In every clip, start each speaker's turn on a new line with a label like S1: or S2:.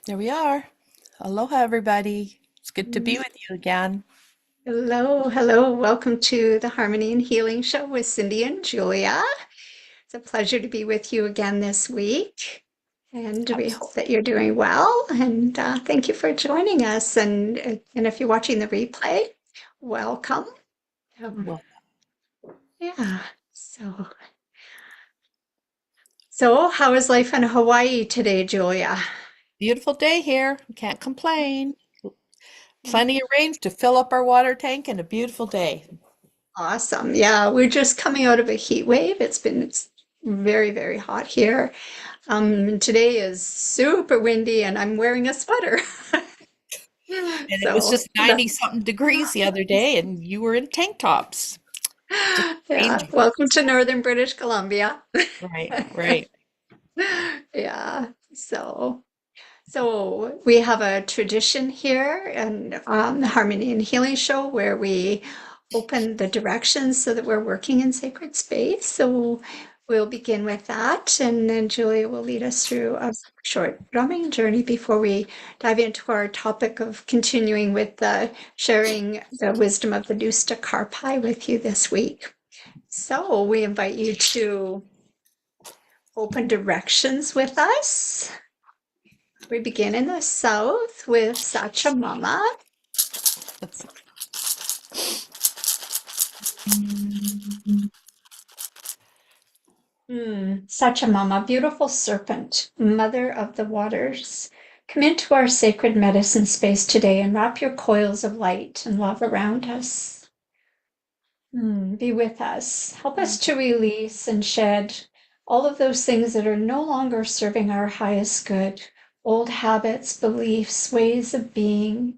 S1: There we are. Aloha, everybody. It's good to be with you again.
S2: Hello, hello. Welcome to the Harmony and Healing Show with Cindy and Julia. It's a pleasure to be with you again this week. And we hope
S1: Abs-
S2: that you're doing well. And thank you for joining us. And if you're watching the replay, welcome. Um,
S1: Well,
S2: yeah. So how is life in Hawaii today, Julia?
S1: beautiful day here. Can't complain. Plenty of rain to fill up our water tank and a beautiful day.
S2: Awesome. Yeah, we're just coming out of a heat wave. It's very, very hot here. Today is super windy and I'm wearing a sweater.
S1: And it was
S2: So
S1: just 90 something degrees the other day, and you were in tank tops. Just
S2: yeah,
S1: strange.
S2: welcome to Northern British Columbia.
S1: Right, right.
S2: Yeah. So we have a tradition here and the Harmony and Healing Show where we open the directions so that we're working in sacred space. So we'll begin with that, and then Julia will lead us through a short drumming journey before we dive into our topic of continuing with the sharing the wisdom of the Dusta Carpi with you this week. So we invite you to open directions with us. We begin in the south with Sachamama. Sachamama, beautiful serpent, mother of the waters. Come into our sacred medicine space today and wrap your coils of light and love around us. Be with us. Help us to release and shed all of those things that are no longer serving our highest good, old habits, beliefs, ways of being,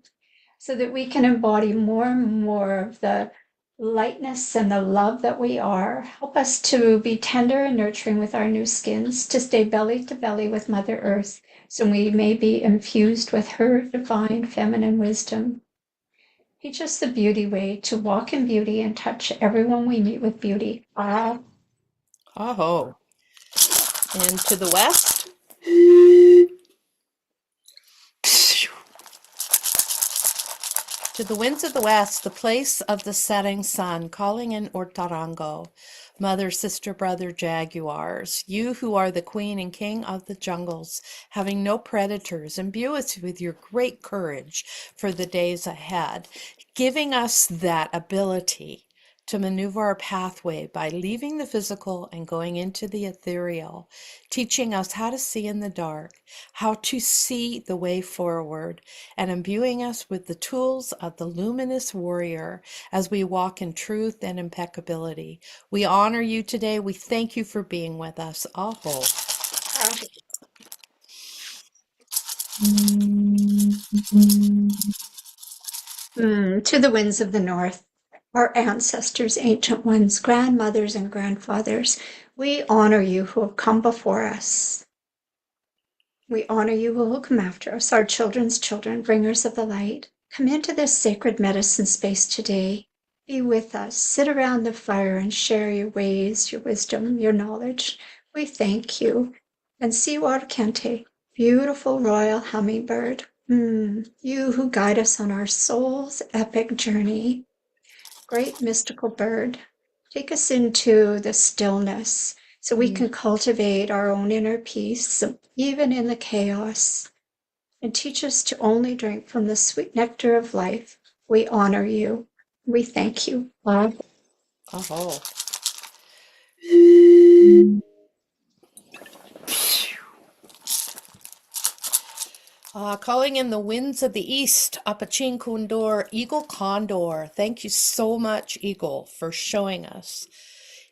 S2: so that we can embody more and more of the lightness and the love that we are. Help us to be tender and nurturing with our new skins, to stay belly to belly with Mother Earth, so we may be infused with her divine feminine wisdom. Teach us the beauty way to walk in beauty and touch everyone we meet with beauty. Ah.
S1: Oh, and to the west. To the winds of the west, the place of the setting sun, calling in Ortarango, mother, sister, brother, jaguars, you who are the queen and king of the jungles, having no predators, imbue us with your great courage for the days ahead, giving us that ability to maneuver our pathway by leaving the physical and going into the ethereal, teaching us how to see in the dark, how to see the way forward, and imbuing us with the tools of the luminous warrior as we walk in truth and impeccability. We honor you today. We thank you for being with us. Aho.
S2: To the winds of the north, our ancestors, ancient ones, grandmothers and grandfathers, we honor you who have come before us. We honor you who will come after us, our children's children, bringers of the light. Come into this sacred medicine space today. Be with us. Sit around the fire and share your ways, your wisdom, your knowledge. We thank you. And Siwar Kente, beautiful royal hummingbird, you who guide us on our soul's epic journey. Great mystical bird, take us into the stillness so we can cultivate our own inner peace, even in the chaos, and teach us to only drink from the sweet nectar of life. We honor you. We thank you, love.
S1: Aho. Calling in the winds of the east, Apachin Kundor, Eagle Condor. Thank you so much, Eagle, for showing us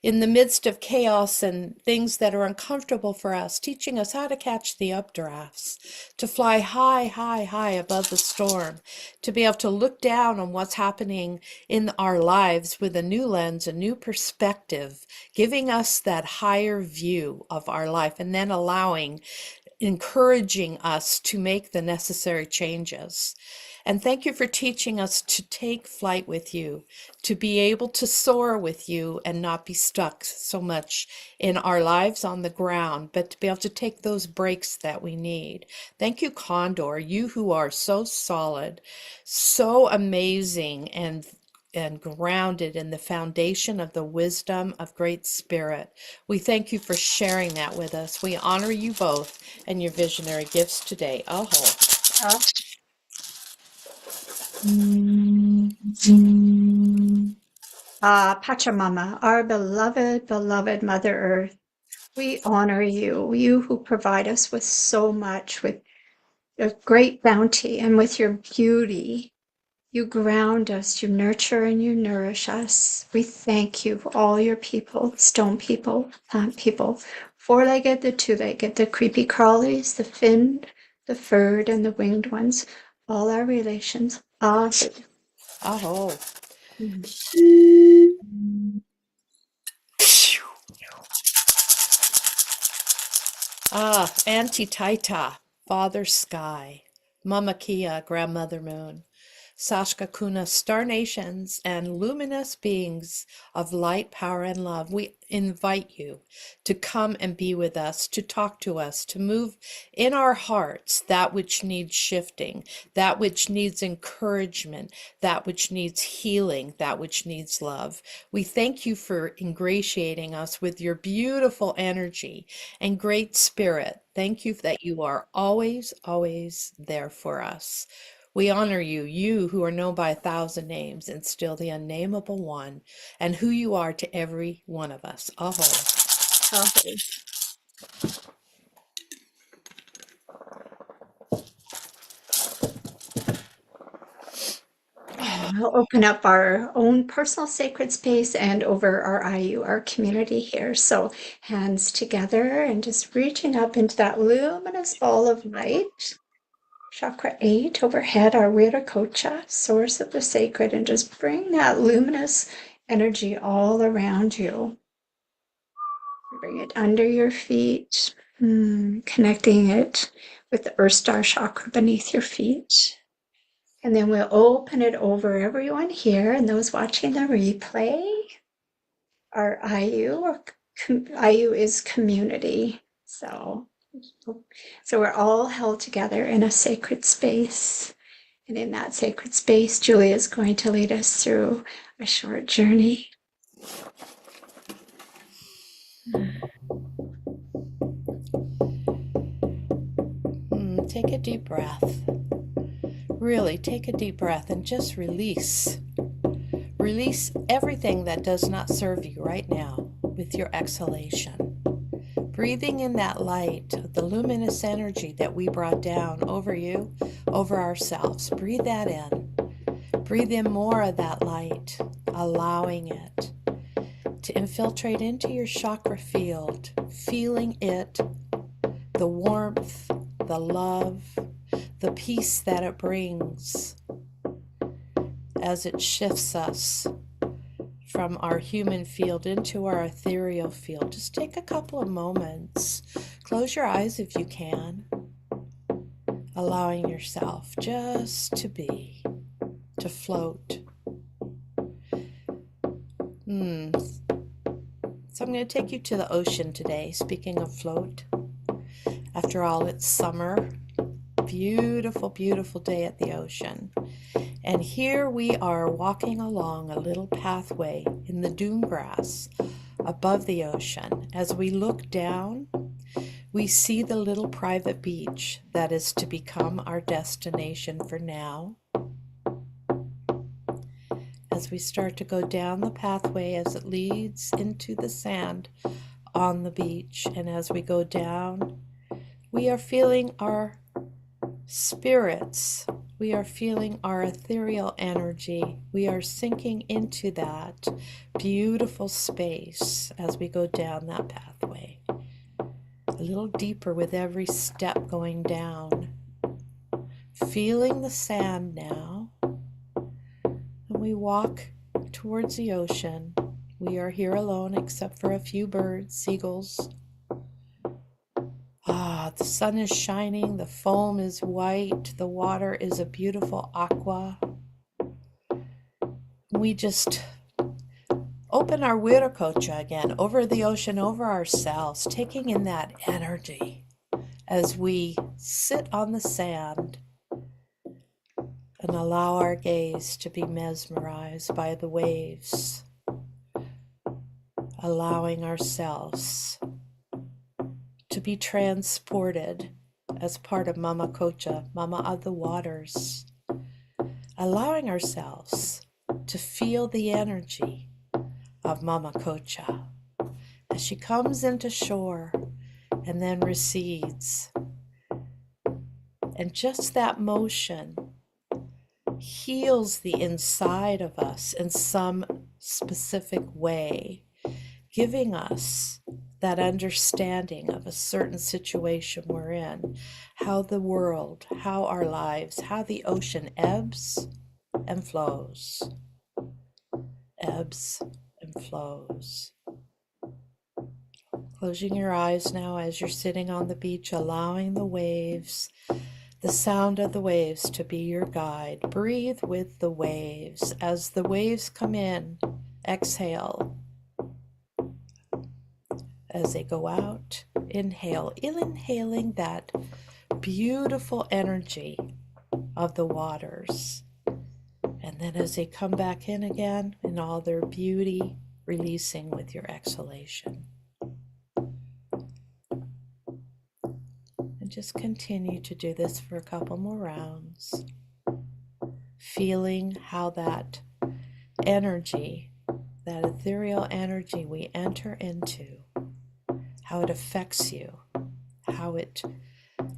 S1: in the midst of chaos and things that are uncomfortable for us, teaching us how to catch the updrafts, to fly high, high, high above the storm, to be able to look down on what's happening in our lives with a new lens, a new perspective, giving us that higher view of our life, and then encouraging us to make the necessary changes. And thank you for teaching us to take flight with you, to be able to soar with you and not be stuck so much in our lives on the ground, but to be able to take those breaks that we need. Thank you, Condor, you who are so solid, so amazing, and grounded in the foundation of the wisdom of Great Spirit. We thank you for sharing that with us. We honor you both and your visionary gifts today. Aho.
S2: Pachamama, our beloved, beloved Mother Earth, we honor you, you who provide us with so much, with your great bounty and with your beauty. You ground us, you nurture and you nourish us. We thank you for all your people, stone people, plant people, four-legged, the two-legged, the creepy crawlies, the finned, the furred, and the winged ones, all our relations.
S1: Aho. Auntie Taita, Father Sky, Mama Kia, Grandmother Moon, Sashka Kuna, star nations and luminous beings of light, power, and love, we invite you to come and be with us, to talk to us, to move in our hearts that which needs shifting, that which needs encouragement, that which needs healing, that which needs love. We thank you for ingratiating us with your beautiful energy and great spirit. Thank you that you are always, always there for us. We honor you, you who are known by 1,000 names and still the unnameable one, and who you are to every one of us. Aho.
S2: We'll open up our own personal sacred space and over our IU, our community here. So hands together and just reaching up into that luminous ball of light. Chakra 8 overhead, our Viracocha, source of the sacred, and just bring that luminous energy all around you. Bring it under your feet, connecting it with the Earth Star chakra beneath your feet. And then we'll open it over everyone here and those watching the replay. Our IU is community. So we're all held together in a sacred space. And in that sacred space, Julia is going to lead us through a short journey.
S1: Take a deep breath. Really take a deep breath and just release. Release everything that does not serve you right now with your exhalation. Breathing in that light, the luminous energy that we brought down over you, over ourselves. Breathe that in. Breathe in more of that light, allowing it to infiltrate into your chakra field, feeling it, the warmth, the love, the peace that it brings as it shifts us from our human field into our ethereal field. Just take a couple of moments. Close your eyes if you can, allowing yourself just to be, to float. So I'm going to take you to the ocean today, speaking of float. After all, it's summer. Beautiful, beautiful day at the ocean. And here we are walking along a little pathway in the dune grass above the ocean. As we look down, we see the little private beach that is to become our destination for now. As we start to go down the pathway as it leads into the sand on the beach, and as we go down, we are feeling our spirits. We are feeling our ethereal energy. We are sinking into that beautiful space as we go down that pathway. A little deeper with every step going down. Feeling the sand now. And we walk towards the ocean. We are here alone except for a few birds, seagulls. Ah, the sun is shining, the foam is white, the water is a beautiful aqua. We just open our Wiracocha again, over the ocean, over ourselves, taking in that energy as we sit on the sand and allow our gaze to be mesmerized by the waves, allowing ourselves to be transported as part of Mama Cocha, Mama of the Waters, allowing ourselves to feel the energy of Mama Cocha as she comes into shore and then recedes. And just that motion heals the inside of us in some specific way, giving us that understanding of a certain situation we're in, how the world, how our lives, how the ocean ebbs and flows, ebbs and flows. Closing your eyes now as you're sitting on the beach, allowing the waves, the sound of the waves to be your guide. Breathe with the waves. As the waves come in, exhale. As they go out, inhale, inhaling that beautiful energy of the waters. And then as they come back in again, in all their beauty, releasing with your exhalation. And just continue to do this for a couple more rounds, feeling how that energy, that ethereal energy we enter into, how it affects you, how it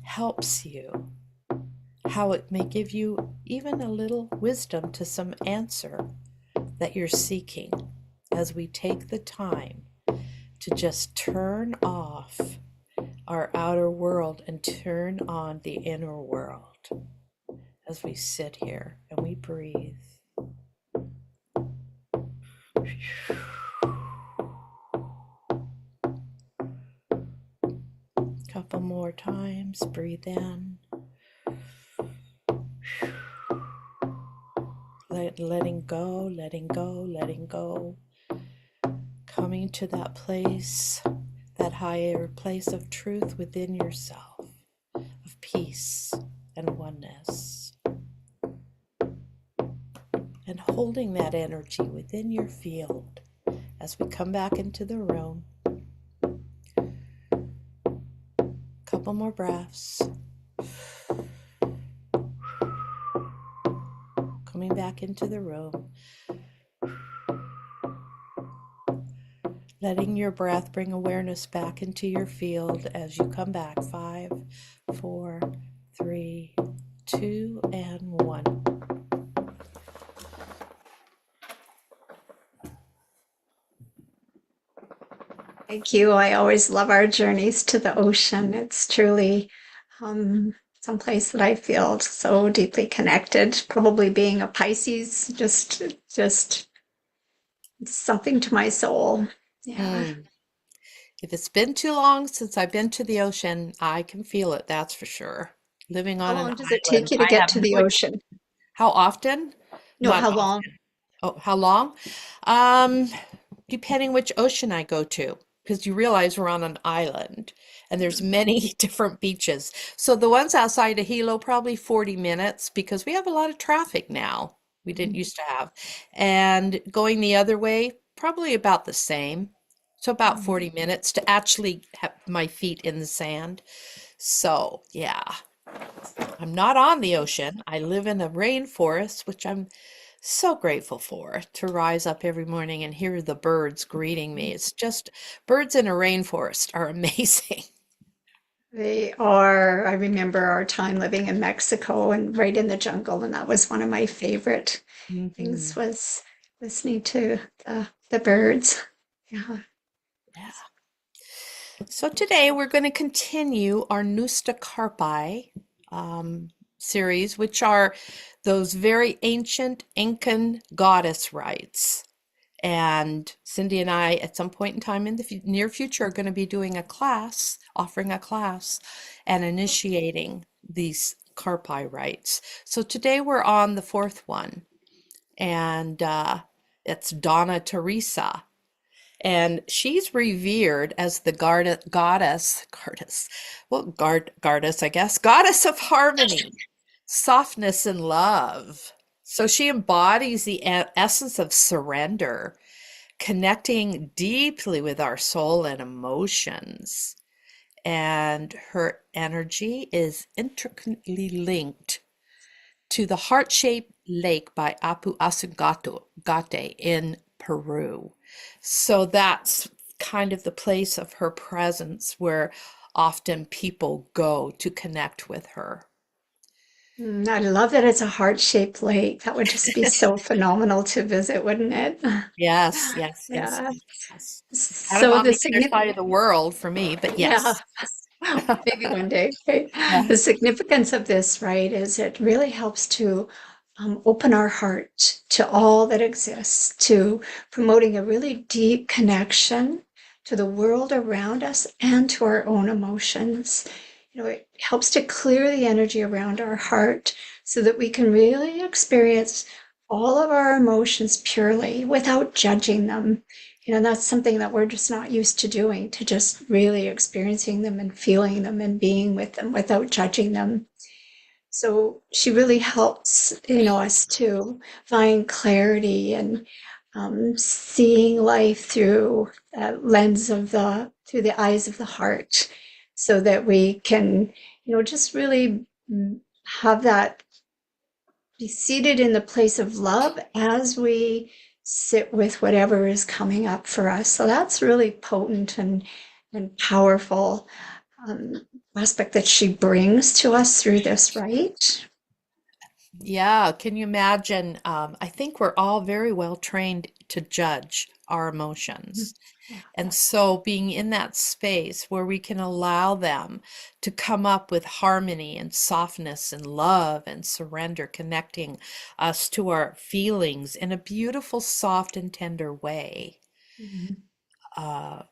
S1: helps you, how it may give you even a little wisdom to some answer that you're seeking, as we take the time to just turn off our outer world and turn on the inner world as we sit here and we breathe. Couple more times. Breathe in. Letting go, letting go, letting go. Coming to that place, that higher place of truth within yourself, of peace and oneness. And holding that energy within your field as we come back into the room. Couple more breaths. Coming back into the room. Letting your breath bring awareness back into your field as you come back. 5, 4, 3, 2, and 1.
S2: Thank you. I always love our journeys to the ocean. It's truly someplace that I feel so deeply connected. Probably being a Pisces, just something to my soul. Yeah.
S1: If it's been too long since I've been to the ocean, I can feel it, that's for sure. Living
S2: How
S1: on an
S2: long does it take
S1: island,
S2: you to
S1: I
S2: get
S1: have
S2: to the
S1: no.
S2: ocean?
S1: How often?
S2: No,
S1: Not
S2: how long?
S1: often. Oh, how long? Um, Depending which ocean I go to, because you realize we're on an island and there's many different beaches. So the ones outside of Hilo, probably 40 minutes because we have a lot of traffic now. We didn't used to have. And going the other way, probably about the same. So about 40 minutes to actually have my feet in the sand. So, yeah, I'm not on the ocean. I live in a rainforest, which I'm so grateful for, to rise up every morning and hear the birds greeting me. It's just, birds in a rainforest are amazing.
S2: They are. I remember our time living in Mexico and right in the jungle, and that was one of my favorite things
S1: Mhm.
S2: was listening to the birds. Yeah.
S1: Yeah. So today we're going to continue our Nusta Carpi series, which are those very ancient Incan goddess rites. And Cindy and I, at some point in time in the near future, are going to be doing a class, offering a class, and initiating these Karpai rites. So today we're on the fourth one, and it's Donna Teresa. And she's revered as the goddess, I guess, goddess of harmony, softness, and love. So she embodies the essence of surrender, connecting deeply with our soul and emotions. And her energy is intricately linked to the heart-shaped lake by Apu Asungate in Peru. So that's kind of the place of her presence where often people go to connect with her.
S2: I love that it's a heart-shaped lake. That would just be so phenomenal to visit, wouldn't it?
S1: Yes, yes, yes,
S2: Yeah.
S1: yes. Kind of
S2: So
S1: on
S2: the
S1: the other
S2: significance,
S1: side of the world for me, but
S2: yeah.
S1: yes.
S2: Well, maybe one day. Okay.
S1: Yeah.
S2: The significance of this, right, is it really helps to open our heart to all that exists, to promoting a really deep connection to the world around us and to our own emotions. It helps to clear the energy around our heart so that we can really experience all of our emotions purely without judging them. That's something that we're just not used to doing, to just really experiencing them and feeling them and being with them without judging them. So she really helps, us to find clarity and seeing life through a lens through the eyes of the heart, so that we can, just really have that, be seated in the place of love as we sit with whatever is coming up for us. So that's really potent and powerful aspect that she brings to us through this, right?
S1: Yeah, can you imagine? I think we're all very well trained to judge our emotions.
S2: Yeah.
S1: And so being in that space where we can allow them to come up with harmony and softness and love and surrender, connecting us to our feelings in a beautiful, soft, and tender way.
S2: Mhm.
S1: Uh,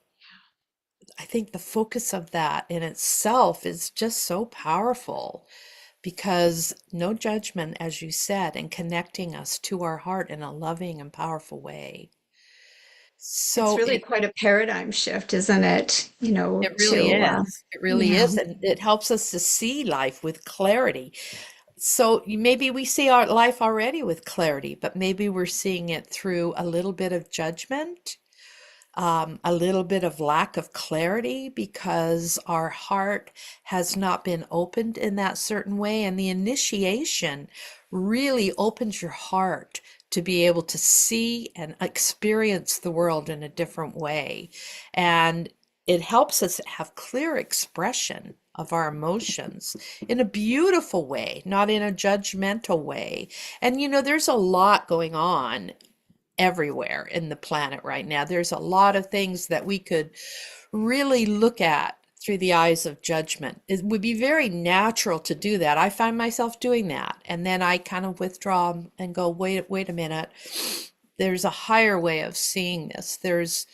S1: I think the focus of that in itself is just so powerful because no judgment, as you said, and connecting us to our heart in a loving and powerful way.
S2: It's
S1: So
S2: really quite a paradigm shift, isn't it?
S1: it really
S2: To,
S1: is. It really
S2: yeah.
S1: is. And it helps us to see life with clarity. So maybe we see our life already with clarity, but maybe we're seeing it through a little bit of judgment, a little bit of lack of clarity because our heart has not been opened in that certain way. And the initiation really opens your heart to be able to see and experience the world in a different way. And it helps us have clear expression of our emotions in a beautiful way, not in a judgmental way. And there's a lot going on everywhere in the planet right now. There's a lot of things that we could really look at through the eyes of judgment. It would be very natural to do that. I find myself doing that. And then I kind of withdraw and go, wait a minute. There's a higher way of seeing this.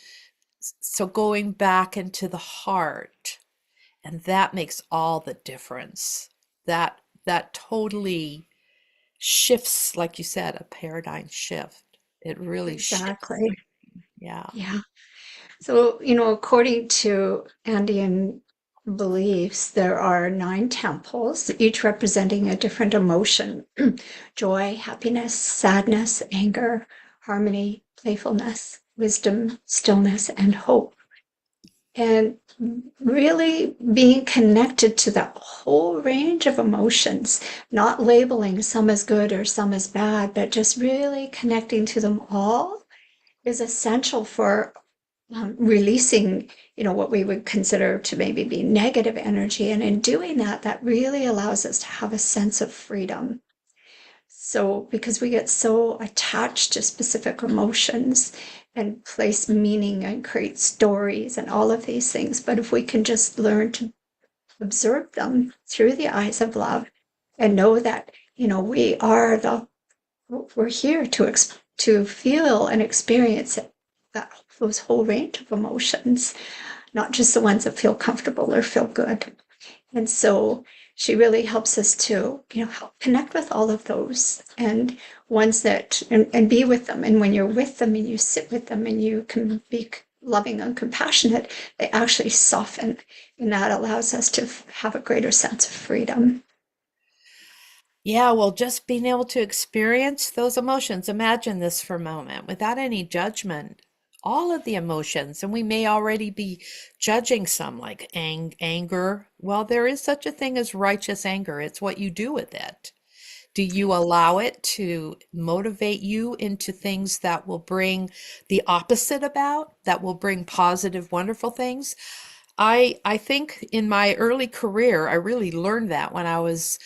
S1: So going back into the heart, and that makes all the difference. That totally shifts, like you said, a paradigm shift. It really shifts.
S2: Exactly.
S1: Yeah.
S2: Yeah. So, according to Andean beliefs, there are 9 temples, each representing a different emotion: joy, happiness, sadness, anger, harmony, playfulness, wisdom, stillness, and hope. And really being connected to that whole range of emotions, not labeling some as good or some as bad, but just really connecting to them all is essential for releasing, what we would consider to maybe be negative energy. And in doing that, that really allows us to have a sense of freedom. So, because we get so attached to specific emotions and place meaning and create stories and all of these things, but if we can just learn to observe them through the eyes of love and know that, we are we're here to to feel and experience it, those whole range of emotions, not just the ones that feel comfortable or feel good. And so she really helps us to, help connect with all of those and ones that, and be with them. And when you're with them and you sit with them and you can be loving and compassionate, they actually soften. And that allows us to have a greater sense of freedom.
S1: Yeah, well, just being able to experience those emotions, imagine this for a moment, without any judgment, all of the emotions, and we may already be judging some, like anger. Well, there is such a thing as righteous anger. It's what you do with it. Do you allow it to motivate you into things that will bring the opposite about, that will bring positive, wonderful things? I think in my early career, I really learned that when I was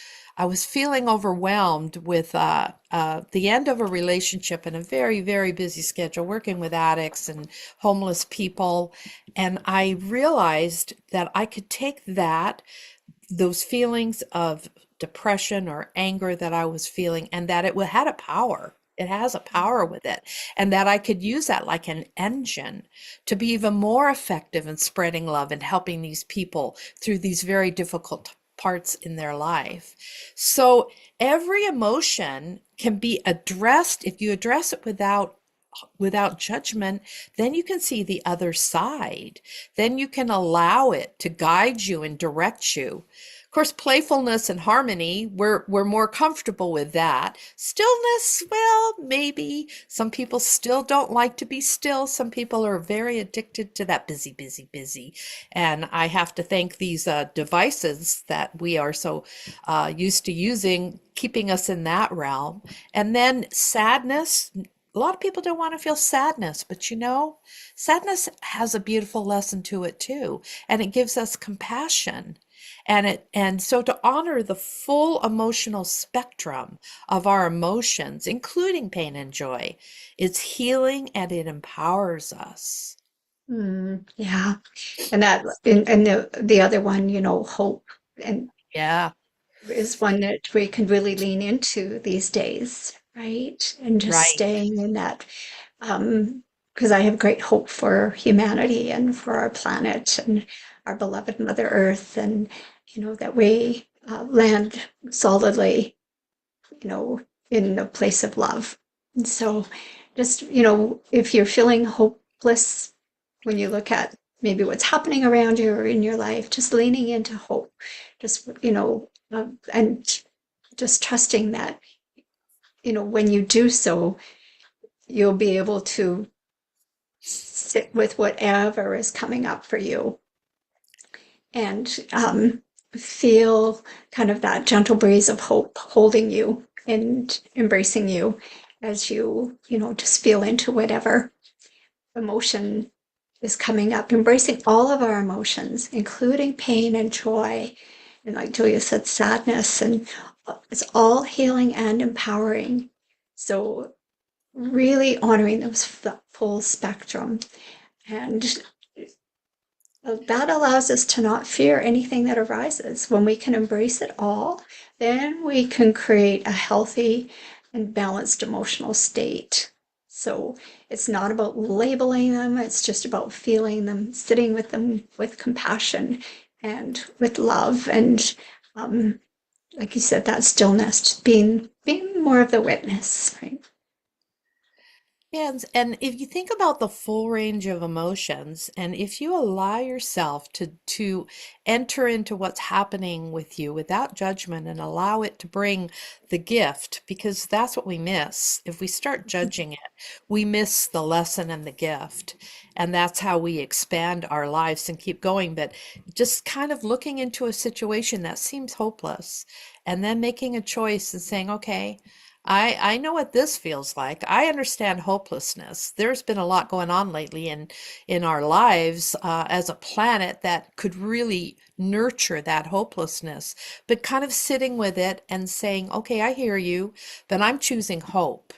S1: feeling overwhelmed with the end of a relationship and a very, very busy schedule, working with addicts and homeless people. And I realized that I could take those feelings of depression or anger that I was feeling, and that had a power. It has a power with it, and that I could use that like an engine to be even more effective in spreading love and helping these people through these very difficult parts in their life. So every emotion can be addressed if you address it without judgment. Then you can see the other side. Then you can allow it to guide you and direct you. Of course, playfulness and harmony, we're more comfortable with that. Stillness, well, maybe. Some people still don't like to be still. Some people are very addicted to that busy, busy, busy. And I have to thank these devices that we are so used to using, keeping us in that realm. And then sadness. A lot of people don't want to feel sadness, but sadness has a beautiful lesson to it too, and it gives us compassion. And so to honor the full emotional spectrum of our emotions, including pain and joy, it's healing and it empowers us.
S2: Yeah. And the other one, hope, and
S1: Yeah,
S2: is one that we can really lean into these days, right? And just
S1: right.
S2: staying in that, because I have great hope for humanity and for our planet and our beloved Mother Earth, and that we land solidly, you know, in a place of love. And so, just if you're feeling hopeless when you look at maybe what's happening around you or in your life, just leaning into hope, just and just trusting that when you do so, you'll be able to sit with whatever is coming up for you and feel kind of that gentle breeze of hope holding you and embracing you as just feel into whatever emotion is coming up, embracing all of our emotions, including pain and joy. And like Julia said, sadness, and it's all healing and empowering. So really honoring those full spectrum. And that allows us to not fear anything that arises. When we can embrace it all, then we can create a healthy and balanced emotional state. So it's not about labeling them, it's just about feeling them with compassion and with love. And like you said, that stillness, being more of the witness, right?
S1: Yeah, and if you think about the full range of emotions, and if you allow yourself to enter into what's happening with you without judgment and allow it to bring the gift, because that's what we miss. If we start judging it, we miss the lesson and the gift. And that's how we expand our lives and keep going. But just kind of looking into a situation that seems hopeless and then making a choice and saying, okay, I know what this feels like. I understand hopelessness. There's been a lot going on lately in our lives as a planet that could really nurture that hopelessness. But kind of sitting with it and saying, okay, I hear you, but I'm choosing hope,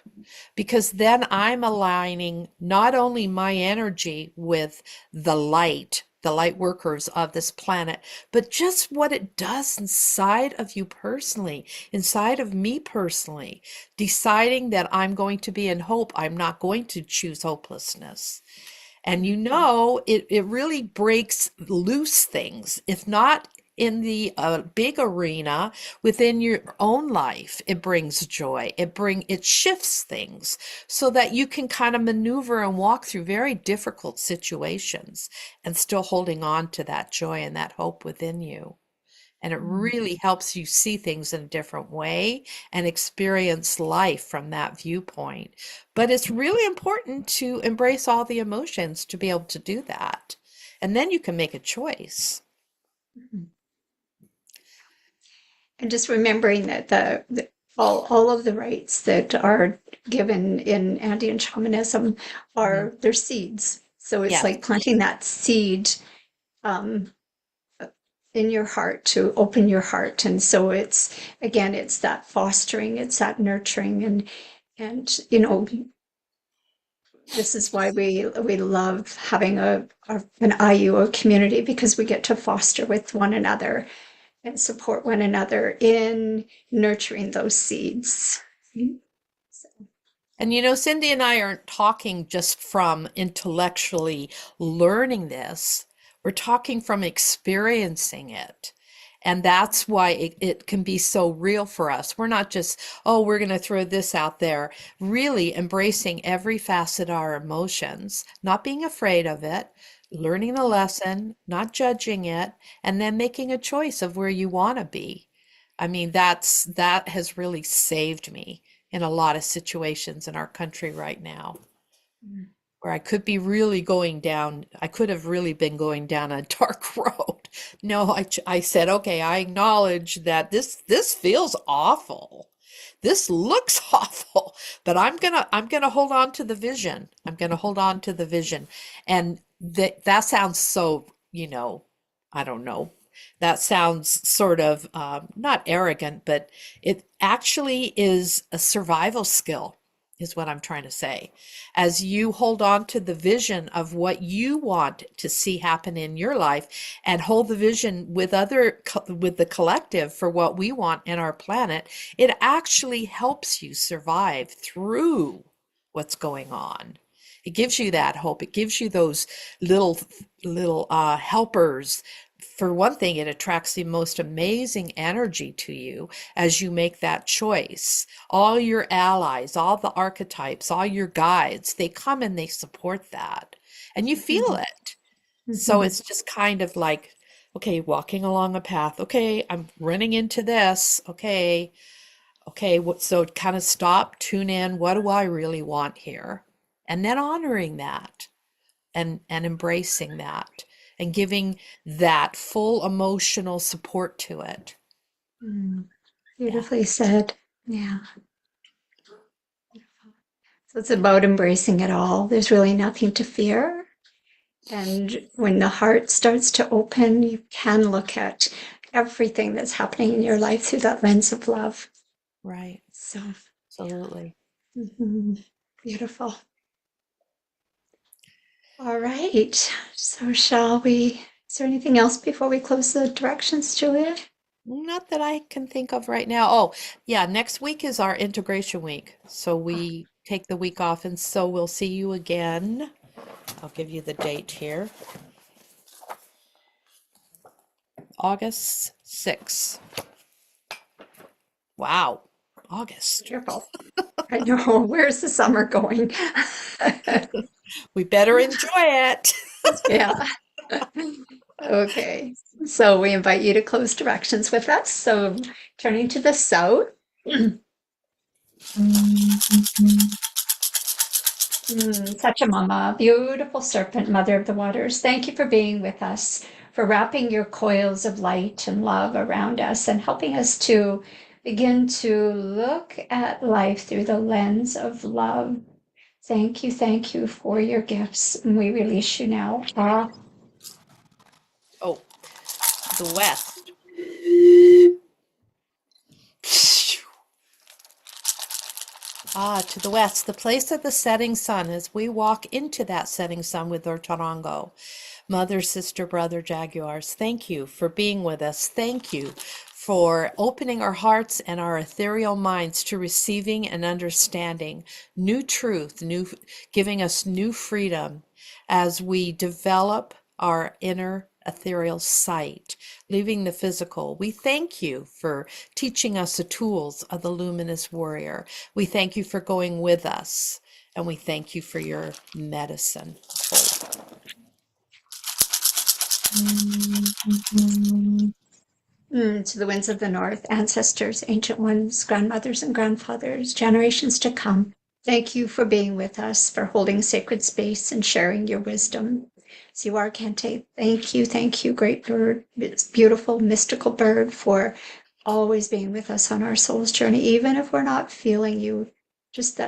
S1: because then I'm aligning not only my energy with the light the light workers of this planet, but just what it does inside of you personally, inside of me personally, deciding that I'm going to be in hope. I'm not going to choose hopelessness. And it really breaks loose things, if not in the big arena within your own life. It brings joy. It shifts things so that you can kind of maneuver and walk through very difficult situations and still holding on to that joy and that hope within you. And it really helps you see things in a different way and experience life from that viewpoint. But it's really important to embrace all the emotions to be able to do that. And then you can make a choice.
S2: And just remembering that all of the rites that are given in Andean shamanism are they're seeds. So it's
S1: Yes.
S2: like planting that seed um, in your heart to open your heart. And so it's again, it's that fostering, it's that nurturing, and this is why we love having an IUO community, because we get to foster with one another and support one another in nurturing those seeds. So,
S1: And Cindy and I aren't talking just from intellectually learning this, we're talking from experiencing it. And that's why it can be so real for us. We're not just, oh, we're going to throw this out there, really embracing every facet of our emotions, not being afraid of it, learning the lesson, not judging it, and then making a choice of where you want to be. I mean, that has really saved me in a lot of situations in our country right now, where I could be really going down, I could have really been going down a dark road. No, I said, okay, I acknowledge that this feels awful. This looks awful, but I'm gonna hold on to the vision. I'm gonna hold on to the vision. And that sounds so, I don't know. That sounds sort of not arrogant, but it actually is a survival skill, is what I'm trying to say. As you hold on to the vision of what you want to see happen in your life and hold the vision with the collective for what we want in our planet, it actually helps you survive through what's going on. It gives you that hope. It gives you those little helpers. For one thing, it attracts the most amazing energy to you as you make that choice. All your allies, all the archetypes, all your guides, they come and they support that. And you feel it. So it's just kind of like, okay, walking along a path. Okay, I'm running into this. Okay, so kind of stop, tune in. What do I really want here? And then honoring that and embracing that and giving that full emotional support to it. Yeah.
S2: beautifully said. Yeah. So it's about embracing it all. There's really nothing to fear. And when the heart starts to open, you can look at everything that's happening in your life through that lens of love.
S1: Right.
S2: So,
S1: Absolutely.
S2: beautiful. All right. So, shall we? Is there anything else before we close the directions, Julia?
S1: Not that I can think of right now. Oh, yeah, next week is our integration week. So we take the week off, and so we'll see you again. I'll give you the date here. August 6th. Wow, August.
S2: Careful. I know. Where's the summer going?
S1: We better enjoy it.
S2: Yeah. Okay. So we invite you to close directions with us. So turning to the south. Pachamama, beautiful serpent, mother of the waters, thank you for being with us, for wrapping your coils of light and love around us and helping us to begin to look at life through the lens of love. Thank you for your gifts. And we release you now.
S1: Oh, the west. To the west, the place of the setting sun, as we walk into that setting sun with our Tarango. Mother, sister, brother, jaguars, thank you for being with us. Thank you for opening our hearts and our ethereal minds to receiving and understanding new truth, giving us new freedom as we develop our inner ethereal sight, leaving the physical. We thank you for teaching us the tools of the luminous warrior. We thank you for going with us, and we thank you for your medicine.
S2: To the winds of the north, ancestors, ancient ones, grandmothers and grandfathers, generations to come, thank you for being with us, for holding sacred space and sharing your wisdom. Siwa Kente, thank you, great bird, beautiful, mystical bird, for always being with us on our soul's journey, even if we're not feeling you. Just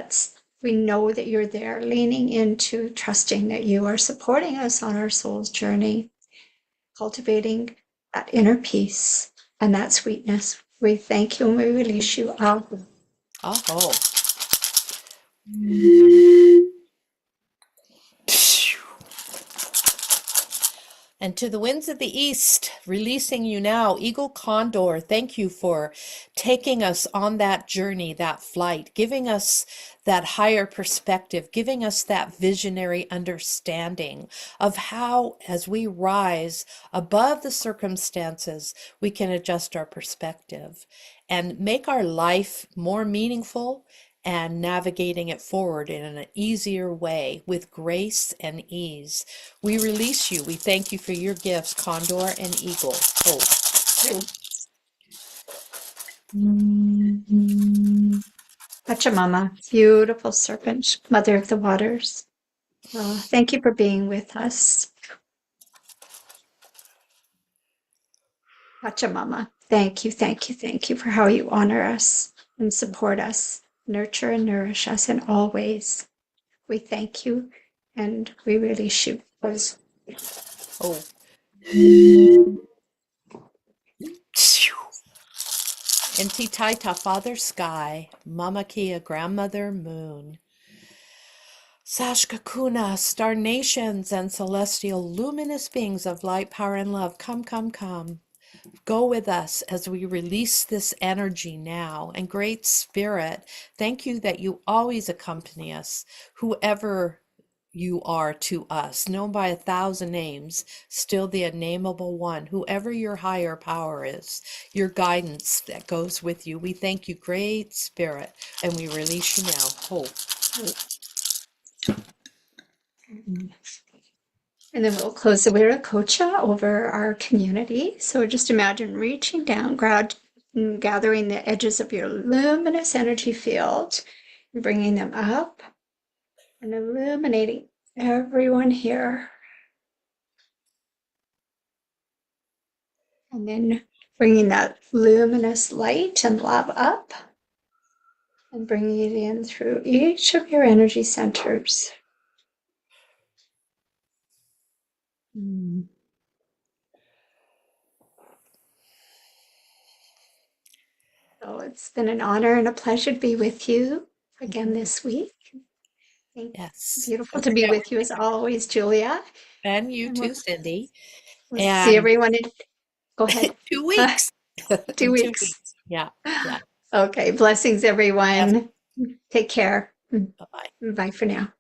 S2: we know that you're there, leaning into trusting that you are supporting us on our soul's journey, cultivating that inner peace and that sweetness. We thank you and we release you out.
S1: Oh. And to the winds of the east, releasing you now, Eagle Condor, thank you for taking us on that journey, that flight, giving us that higher perspective, giving us that visionary understanding of how, as we rise above the circumstances, we can adjust our perspective and make our life more meaningful and navigating it forward in an easier way with grace and ease. We release you. We thank you for your gifts, Condor and Eagle.
S2: Pachamama, beautiful serpent, mother of the waters. Thank you for being with us. Pachamama, thank you for how you honor us and support us, nurture and nourish us in all ways. We thank you and we release you.
S1: And Titaita, Father Sky, Mama Kia, Grandmother Moon. Sashkakuna, star nations and celestial luminous beings of light, power, and love, come, come, come. Go with us as we release this energy now. And Great Spirit, thank you that you always accompany us, whoever you are to us, known by 1,000 names, still the unnameable one, whoever your higher power is, your guidance that goes with you. We thank you, Great Spirit, and we release you now.
S2: And then we'll close the Viracocha over our community. So just imagine reaching down, gathering the edges of your luminous energy field, and bringing them up and illuminating everyone here. And then bringing that luminous light and love up and bringing it in through each of your energy centers. So it's been an honor and a pleasure to be with you again this week.
S1: Yes.
S2: Beautiful to be with you as always, Julia.
S1: And you too, Cindy.
S2: We'll see everyone in, go ahead.
S1: 2 weeks.
S2: 2 weeks.
S1: Yeah.
S2: Okay. Blessings, everyone. Take care.
S1: Bye-bye.
S2: Bye for now.